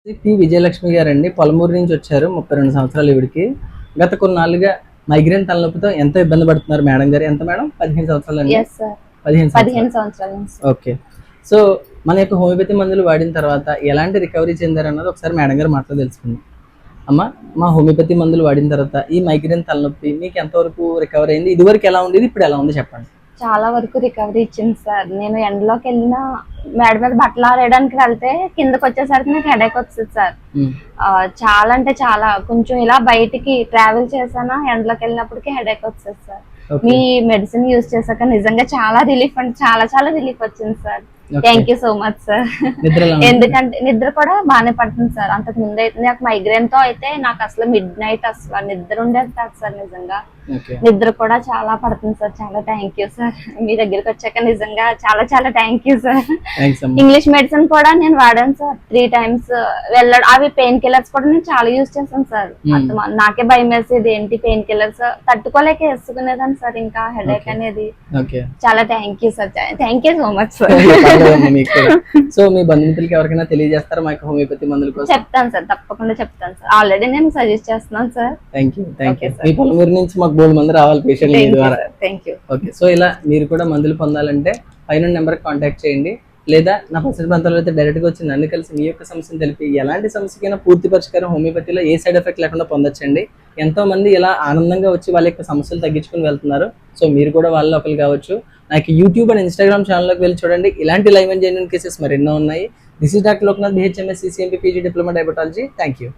P Vijayalakshmi గారండి, పొలమూరు నుంచి వచ్చారు. 32 సంవత్సరాలు ఈవిడికి. గత కొన్నాళ్ళుగా మైగ్రేన్ తలనొప్పితో ఎంతో ఇబ్బంది పడుతున్నారు మేడం గారు. ఎంత మేడం? 15 సంవత్సరాలండి. ఎస్ సార్ 15 సంవత్సరాల నుంచి. ఓకే. సో మన యొక్క హోమియోపతి మందులు వాడిన తర్వాత ఎలాంటి రికవరీ చెందారు అన్నది ఒకసారి మేడం గారు మాటలో తెలుసుకుందాం. అమ్మ, మా హోమియోపతి మందులు వాడిన తర్వాత ఈ మైగ్రేన్ తలనొప్పి మీకు ఎంతవరకు రికవరీ అయింది? ఇదివరకు ఎలా ఉండేది, ఇప్పుడు ఎలా ఉంది చెప్పండి. చాలా వరకు రికవరీ ఇచ్చింది సార్. నేను ఎండలోకి వెళ్ళినా మేడ మీద బట్టలు ఆరేయడానికి వెళ్తే కిందకి వచ్చేసరికి నాకు హెడేక్ వస్తుంది సార్. చాలా అంటే చాలా, కొంచెం ఇలా బయటికి ట్రావెల్ చేసానా ఎండలోకి వెళ్ళినప్పటికీ హెడేక్ వస్తుంది సార్. మీ మెడిసిన్ యూజ్ చేశాక నిజంగా చాలా రిలీఫ్ అంటే చాలా రిలీఫ్ వచ్చింది sir. Thank you so much sir. ఎందుకంటే నిద్ర కూడా బాగానే పడుతుంది సార్. అంతకు ముందు అయితే నాకు మైగ్రేన్ తో అయితే నాకు అసలు మిడ్ నైట్ అసలు నిద్ర ఉండేది కాదు సార్. నిజంగా నిద్ర కూడా చాలా పడుతుంది సార్. చాలా థ్యాంక్ యూ సార్. మీ దగ్గరికి వచ్చాక నిజంగా చాలా thank you sir. English medicine కూడా నేను వాడాను సార్ 3 times. వెళ్ళడం అవి పెయిన్ కిల్లర్స్ కూడా నేను చాలా యూజ్ చేశాను సార్. నాకే భయం వేసేది, ఏంటి పెయిన్ కిల్లర్స్ తట్టుకోలేక వేసుకునేదాన్ని సార్. ఇంకా హెడేక్ అనేది. చాలా thank you sir. Thank you so much sir. So మీ బంధుమిత్రులకి ఎవరికైనా తెలియజేస్తారా మాకు హోమియోపతి మందుల కోసం? చెప్తాను సార్, తప్పకుండా చెప్తాను సార్. ఆల్రెడీ నేను సజెస్ట్ చేస్తున్నాను సార్. Thank you. మీ పొలమూరు నుంచి మాకు 3 మంది రావాలి పేషెంట్లు మీ ద్వారా. ఓకే. సో ఇలా మీరు కూడా మందులు పొందాలంటే పైన నెంబర్ కాంటాక్ట్ చేయండి, లేదా నా పరిసర ప్రాంతాల్లో అయితే డైరెక్ట్ గా వచ్చి నన్ను కలిసి మీ యొక్క సమస్యను తెలిపి ఎలాంటి సమస్యకైనా పూర్తి పరిష్కారం హోమియోపతిలో ఏ సైడ్ ఎఫెక్ట్ లేకుండా పొందొచ్చండి. ఎంతో మంది ఇలా ఆనందంగా వచ్చి వాళ్ళ యొక్క సమస్యలు తగ్గించుకుని వెళ్తున్నారు. సో మీరు కూడా వాళ్ళలో ఒకరు కావచ్చు. నాకు యూట్యూబ్ అండ్ ఇన్స్టాగ్రామ్ ఛానల్లోకి వెళ్ళి చూడండి. ఇలాంటి లైవ్ అండ్ జెన్యూన్ కేసెస్ మరెన్నో ఉన్నాయి. This is doctor Loknath, BHMS, CCMP, PG diploma diabetology. Thank you.